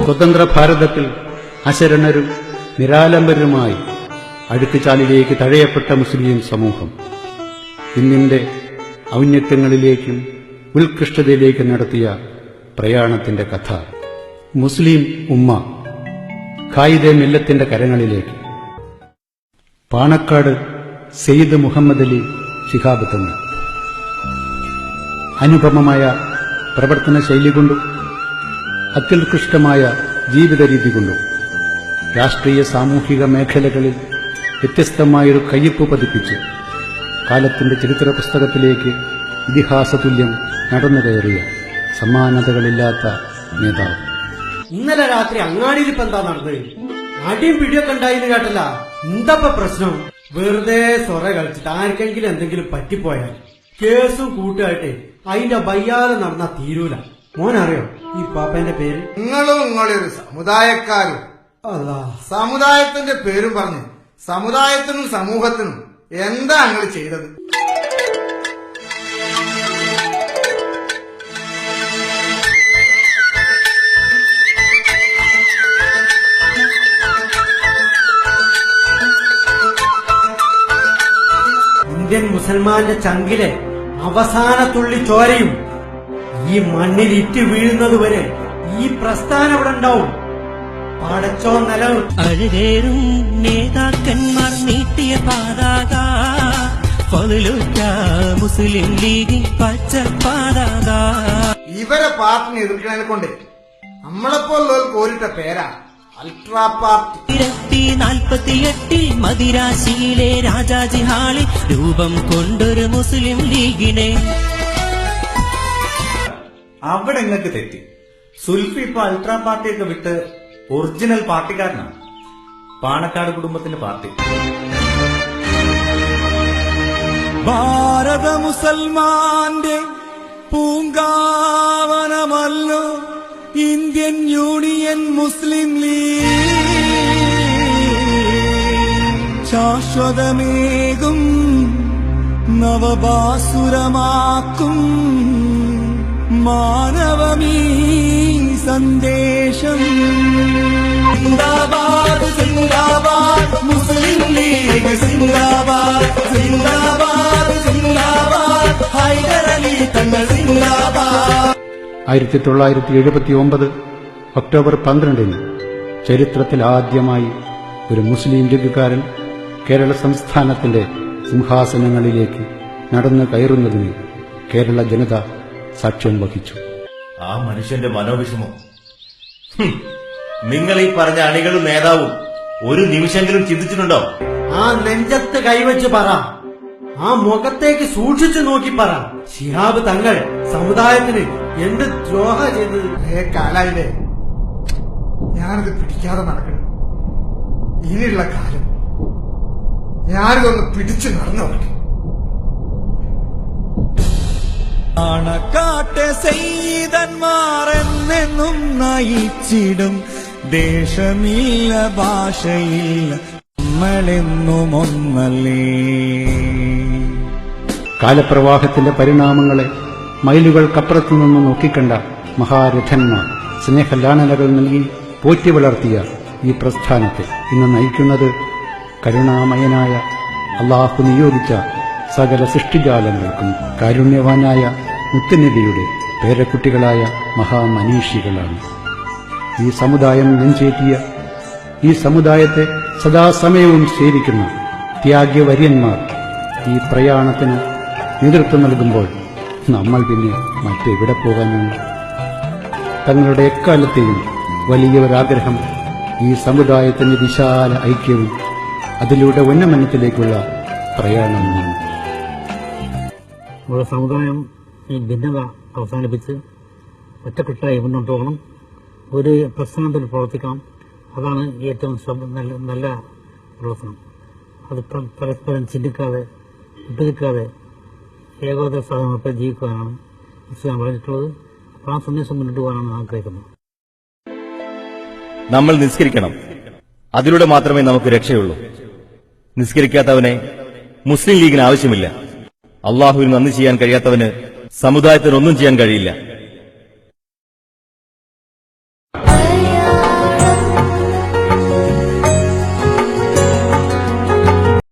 സ്വതന്ത്ര ഭാരതത്തിൽ അശരണരും നിരാലംബരുമായി അഴുക്കുചാലിലേക്ക് തഴയപ്പെട്ട മുസ്ലിം സമൂഹം ഇന്നിന്റെ ഔന്നത്യങ്ങളിലേക്കും ഉത്കൃഷ്ടതയിലേക്കും നടത്തിയ പ്രയാണത്തിന്റെ കഥ. മുസ്ലിം ഉമ്മ ഖായിദെ മില്ലത്തിന്റെ കരങ്ങളിലേക്ക്. പാണക്കാട് സെയ്ദ് മുഹമ്മദ് അലി ശിഹാബ് തങ്ങൾ അനുപമമായ പ്രവർത്തന ശൈലി കൊണ്ടും അത്യുത്കൃഷ്ടമായ ജീവിത രീതി കൊണ്ടും രാഷ്ട്രീയ സാമൂഹിക മേഖലകളിൽ വ്യത്യസ്തമായൊരു കയ്യൊപ്പ് പതിപ്പിച്ച് കാലത്തിന്റെ ചരിത്ര പുസ്തകത്തിലേക്ക് ഇതിഹാസതുല്യം നടന്നു കയറിയ സമാനതകളില്ലാത്ത നേതാവ്. ഇന്നലെ രാത്രി അങ്ങാടിയിൽ ഇപ്പൊ എന്താ നടന്നത്? അടിയും പിടിയൊക്കെ ഉണ്ടായിന്ന് കേട്ടല്ല. എന്താപ്പ പ്രശ്നം? വെറുതെ സൊറ കളിച്ചിട്ട് ആർക്കെങ്കിലും എന്തെങ്കിലും പറ്റിപ്പോയാൽ കേസും കൂട്ടുകാട്ടെ അതിന്റെ വയ്യാതെ നടന്നാ തീരൂല. മോനറിയോ ഈ പാപ്പന്റെ പേര്? നിങ്ങളും നിങ്ങളൊരു സമുദായക്കാരും അല്ലാ, സമുദായത്തിന്റെ പേരും പറഞ്ഞു സമുദായത്തിനും സമൂഹത്തിനും എന്താ നിങ്ങൾ ചെയ്തത്? ഇന്ത്യൻ മുസൽമാന്റെ ചങ്കിലെ അവസാന തുള്ളി ചോരയും ഈ മണ്ണിൽ ഇറ്റ് വീഴുന്നതുവരെ ഈ പ്രസ്ഥാനം ഇവിടെ ഉണ്ടാവും. പടച്ചോ നിലം അഴകേറും നേതാക്കന്മാർ നീട്ടിയ പാതാക മുസ്ലിം ലീഗിൻ പച്ച പാതാക. ഇവരെ പാർട്ടിനെ എതിർക്കുന്നതിനെ കൊണ്ട് നമ്മളെപ്പോലുള്ളവർക്ക് ഓരിട്ട പേരാ അൾട്രാ പാർട്ടി. 1948 മദിരാശിയിലെ രാജാജി ഹാളിൽ രൂപം കൊണ്ടൊരു മുസ്ലിം ലീഗിനെ. അവിടെ നിങ്ങൾക്ക് തെറ്റി. സുൽഫി ഇപ്പൊ അൾട്രാ പാർട്ടിയൊക്കെ വിട്ട് ഒറിജിനൽ പാർട്ടിക്കാരനാണ്. പാണക്കാട് കുടുംബത്തിന്റെ പാർട്ടി. ഭാരത മുസൽമാന്റെ പൂങ്കാവനമല്ലോ ഇന്ത്യൻ യൂണിയൻ മുസ്ലിം ലീഗ്. ശാശ്വതമേകും നവഭാസുരമാക്കും മാനവമീ സന്ദേശം. സിന്ദാബാദ് സിന്ദാബാദ് മുസ്ലിം ലീഗ് സിന്ദാബാദ് സിന്ദാബാദ് സിന്ദാബാദ് ഹൈദരലി തങ്ങൾ സിന്ദാബാദ്. 1979 ഒക്ടോബർ 12 ചരിത്രത്തിൽ ആദ്യമായി ഒരു മുസ്ലിം ലീഗുകാരൻ കേരള സംസ്ഥാനത്തിന്റെ സിംഹാസനങ്ങളിലേക്ക് നടന്നു കയറുന്നതിന് കേരള ജനത സാക്ഷ്യം വഹിച്ചു. ആ മനുഷ്യന്റെ മനോവിഷമം നിങ്ങൾ ഈ പറഞ്ഞ അണികളും നേതാവും ഒരു നിമിഷമെങ്കിലും ചിന്തിച്ചിട്ടുണ്ടോ? ആ നെഞ്ചത്ത് കൈവച്ച് പറ, ആ മുഖത്തേക്ക് സൂക്ഷിച്ചു നോക്കി പറ, ശിഹാബ് തങ്ങൾ സമുദായത്തിന് എന്ത് ദ്രോഹ ചെയ്തത്? കാലായില്ലേ ഞാനത് പിടിക്കാതെ നടക്കണം. ഇനിയുള്ള കാലം ഞാനിതൊന്ന് പിടിച്ചു നടന്നു നോക്കി. പാണക്കാട്ടെ സെയ്തന്മാർ എന്നെന്നും നയിച്ചിടും ദേശമില്ല ഭാഷയില്ല നമ്മളെന്നും ഒന്നല്ലേ. കാലപ്രവാഹത്തിന്റെ പരിണാമങ്ങളെ മൈലുകൾക്കപ്പുറത്തു നിന്ന് നോക്കിക്കണ്ട മഹാരഥന്മാർ സ്നേഹലാളനകൾ നൽകി പോറ്റി വളർത്തിയ ഈ പ്രസ്ഥാനത്തെ ഇന്ന് നയിക്കുന്നത് കരുണാമയനായ അള്ളാഹു നിയോഗിച്ച സകല സൃഷ്ടിജാലങ്ങൾക്കും കാരുണ്യവാനായ മുത്തനബിയുടെ പേരക്കുട്ടികളായ മഹാമനീഷികളാണ്. ഈ സമുദായം നെഞ്ചേറ്റിയ, ഈ സമുദായത്തെ സദാസമയവും സേവിക്കുന്ന ത്യാഗ്യവര്യന്മാർ ഈ പ്രയാണത്തിന് നേതൃത്വം നൽകുമ്പോൾ നമ്മൾ പിന്നെ മറ്റെവിടെ പോകാനാണ്? തങ്ങളുടെ എക്കാലത്തെയും വലിയൊരാഗ്രഹം ഈ സമുദായത്തിന്റെ വിശാല ഐക്യവും അതിലൂടെ ഉന്നമനത്തിലേക്കുള്ള പ്രയാണമാണ്. നമ്മുടെ സമുദായം ഈ ഭിന്നത അവസാനിപ്പിച്ച് ഒറ്റക്കെട്ടായി മുന്നോട്ട് പോകണം. ഒരു പ്രസ്ഥാനത്തിൽ പ്രവർത്തിക്കണം. അതാണ് ഏറ്റവും നല്ല പ്രവർത്തനം. അത് പരസ്പരം ചിന്തിക്കാതെ വിഭജിക്കാതെ ഏകോദര സാധനത്തെ ജീവിക്കുവാനാണ് ഇസ്ലാം പറഞ്ഞിട്ടുള്ളത്. ആ സന്ദേശം മുന്നോട്ട് പോകാനാണ് ആഗ്രഹിക്കുന്നത്. നമ്മൾ നിസ്കരിക്കണം. അതിലൂടെ മാത്രമേ നമുക്ക് രക്ഷയുള്ളൂ. നിസ്കരിക്കാത്തവനെ മുസ്ലിം ലീഗിന് ആവശ്യമില്ല. അള്ളാഹുവിന് നന്ദി ചെയ്യാൻ കഴിയാത്തവന് സമുദായത്തിനൊന്നും ചെയ്യാൻ കഴിയില്ല.